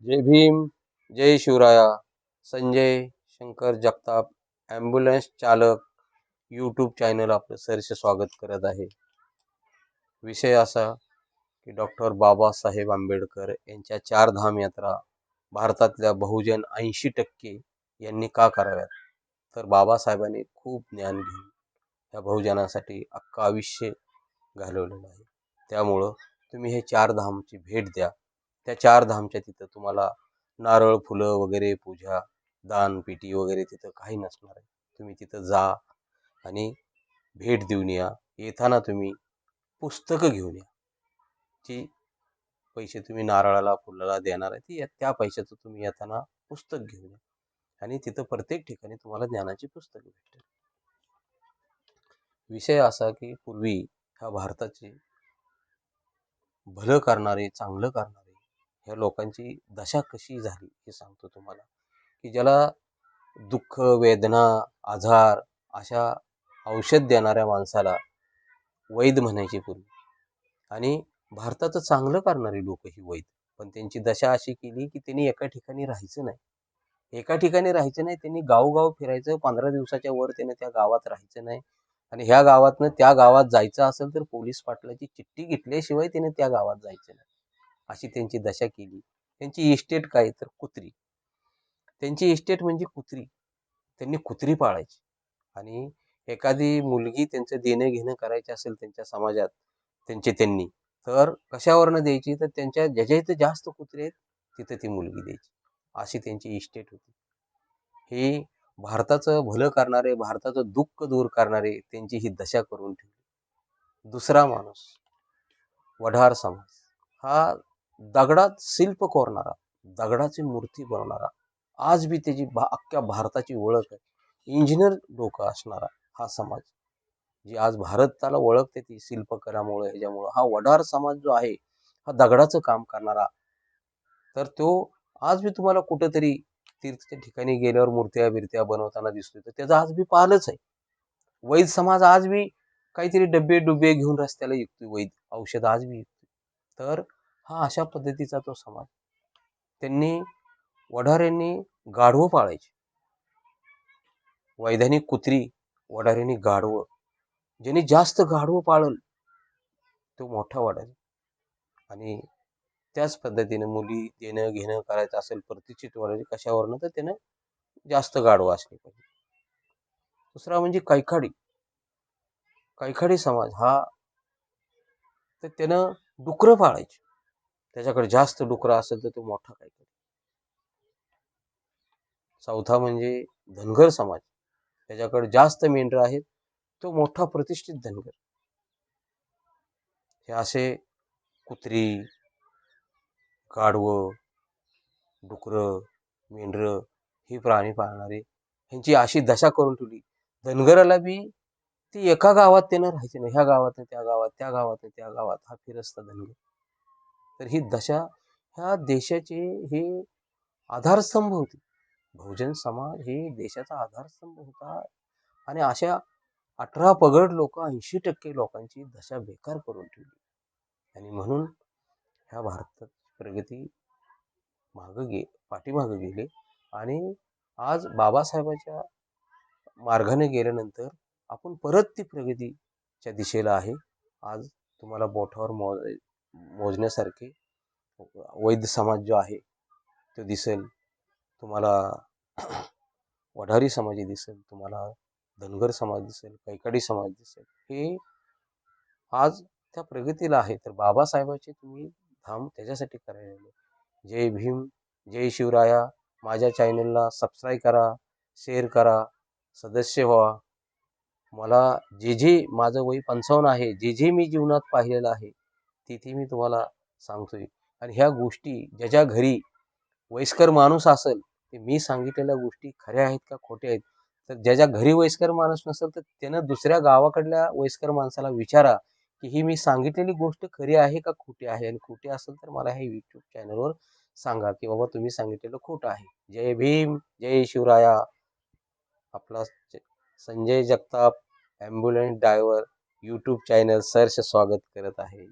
जय भीम, जय Shivraya. Sanjay Shankar Jagtap, ambulance चालक, YouTube channel आपलं सहर्ष स्वागत करत आहे. विषय असा की डॉक्टर बाबासाहेब आंबेडकर यांच्या चारधाम यात्रा भारतातल्या बहुजन 80% यांनी का कराव्यात? तर बाबासाहेबांनी खूप ज्ञान घेऊन या बहुजनासाठी अख्खं आयुष्य घालवलेलं आहे. त्यामुळं तुम्ही हे चारधामची भेट द्या. त्या चारधामच्या तिथं तुम्हाला नारळ फुलं वगैरे पूजा दान पेटी वगैरे तिथं काही नसणार आहे. तुम्ही तिथं जा आणि भेट देऊन या. येताना तुम्ही पुस्तकं घेऊन या. जी पैसे तुम्ही नारळाला फुलाला देणार आहे ती त्या पैशाचं तुम्ही येताना पुस्तक घेऊन या आणि तिथं प्रत्येक ठिकाणी तुम्हाला ज्ञानाची पुस्तकं भेटतील. विषय असा की पूर्वी ह्या भारताचे भलं करणारे चांगलं करणारे ह्या लोकांची दशा कशी झाली हे सांगतो तुम्हाला. की ज्याला दुःख वेदना आजार अशा औषध देणाऱ्या माणसाला वैद म्हणायचे पूर्वी. आणि भारताचं चांगलं करणारी लोक ही वैद. पण त्यांची दशा अशी केली की त्यांनी एका ठिकाणी राहायचं नाही. त्यांनी गावगाव फिरायचं. 15 दिवसाच्या वर त्याने त्या गावात राहायचं नाही. आणि ह्या गावातनं त्या गावात जायचं असेल तर पोलीस पाटलाची चिठ्ठी घेतल्याशिवाय त्याने त्या गावात जायचं नाही. अशी त्यांची दशा केली. त्यांची इस्टेट काय तर कुत्री. त्यांची इस्टेट म्हणजे कुत्री. त्यांनी कुत्री पाळायची. आणि एखादी मुलगी त्यांचं देणं घेणं करायचं असेल त्यांच्या समाजात त्यांनी तर कशावरनं द्यायची तर त्यांच्या ज्याच्या इथं जास्त कुत्रे आहेत तिथं ती मुलगी द्यायची. अशी त्यांची इस्टेट होती. ही भारताचं भलं करणारे भारताचं दुःख दूर करणारे त्यांची ही दशा करून ठेवली. दुसरा माणूस वढार समाज हा दगडात शिल्प कोरणारा दगडाची मूर्ती बनवणारा आज बी त्याची अख्ख्या भारताची ओळख आहे. इंजिनियर लोक असणारा हा समाज जी आज भारताला ओळखते ती शिल्पकलामुळे ह्याच्यामुळं हा वढार समाज जो आहे हा दगडाचं काम करणारा. तर तो आज बी तुम्हाला कुठेतरी तीर्थच्या ठिकाणी गेल्यावर मूर्त्या बिर्त्या बनवताना दिसतोय तर त्याचा आज बी पालच आहे. वैद समाज आज बी काहीतरी डब्बे डुबे घेऊन रस्त्याला विकतोय. वैद औषध आज बी विकतोय. तर हा अशा पद्धतीचा तो समाज. त्यांनी वढाऱ्यांनी गाढवं पाळायची. वैधानिक कुत्री वढाऱ्यांनी गाढवं. ज्यांनी जास्त गाढवं पाळल तो मोठा वढारी. आणि त्याच पद्धतीने मुली देणं घेणं करायचं असेल प्रतिष्ठित वढारी कशावरनं तर त्यानं जास्त गाढवं असले पाहिजे. दुसरा म्हणजे कैखाडी समाज हा तर त्यानं डुकरं पाळायचे. त्याच्याकडे जास्त डुकरं असेल तर तो मोठा कैखाडी. चौथा म्हणजे धनगर समाज. त्याच्याकडे जास्त मेंढरं आहेत तो मोठा प्रतिष्ठित धनगर. हे असे कुत्री गाढवं डुकरं मेंढरं ही प्राणी पाळणारे ह्यांची अशी दशा करून ठेवली. धनगराला बी ती एका गावात त्यानं राहायचे नाही. ह्या गावात त्या गावात त्या गावात त्या गावात हा फिरस्ता धनगर. तर ही दशा ह्या देशाचे हे आधारस्तंभ होते. बहुजन समाज हे देशाचा आधारस्तंभ होता. आणि अशा 18 पगड लोक 80% लोकांची दशा बेकार करून ठेवली. आणि म्हणून ह्या भारतात प्रगती पाठीमागे गेले. आणि आज बाबासाहेबांच्या मार्गाने गेल्यानंतर आपण परत ती प्रगतीच्या दिशेला आहे. आज तुम्हाला बोटावर मोजण्यासारखे वैद्य समाज जो आहे तो दिसेल. तुम्हाला वढारी समाज दिसेल. तुम्हाला धनगर समाज दिसेल. कैकाडी समाज दिसेल. हे आज त्या प्रगतीला आहे. तर बाबासाहेबांचे तुम्ही धाम त्याच्यासाठी करायला. जय भीम, जय शिवराया. माझ्या चॅनलला सबस्क्राईब करा, शेअर करा, सदस्य व्हा. मला जे माझं वय 55 आहे जे मी जीवनात पाहिलेलं आहे तिथे मी तुम्हाला सांगतोय. आणि ह्या गोष्टी ज्याच्या घरी वयस्कर माणूस असेल ते मी सांगितलेल्या गोष्टी खऱ्या आहेत का खोट्या आहेत. तर ज्याच्या घरी वयस्कर माणूस नसेल तर त्यानं दुसऱ्या गावाकडल्या वयस्कर माणसाला विचारा की ही मी सांगितलेली गोष्ट खरी आहे का खोटी आहे. आणि खोटी असेल तर मला हे यूट्यूब चॅनलवर सांगा की बाबा तुम्ही सांगितलेलं खोटं आहे. जय भीम, जय शिवराया. आपला Sanjay Jagtap ambulance driver YouTube channel सहर्ष स्वागत करत आहे.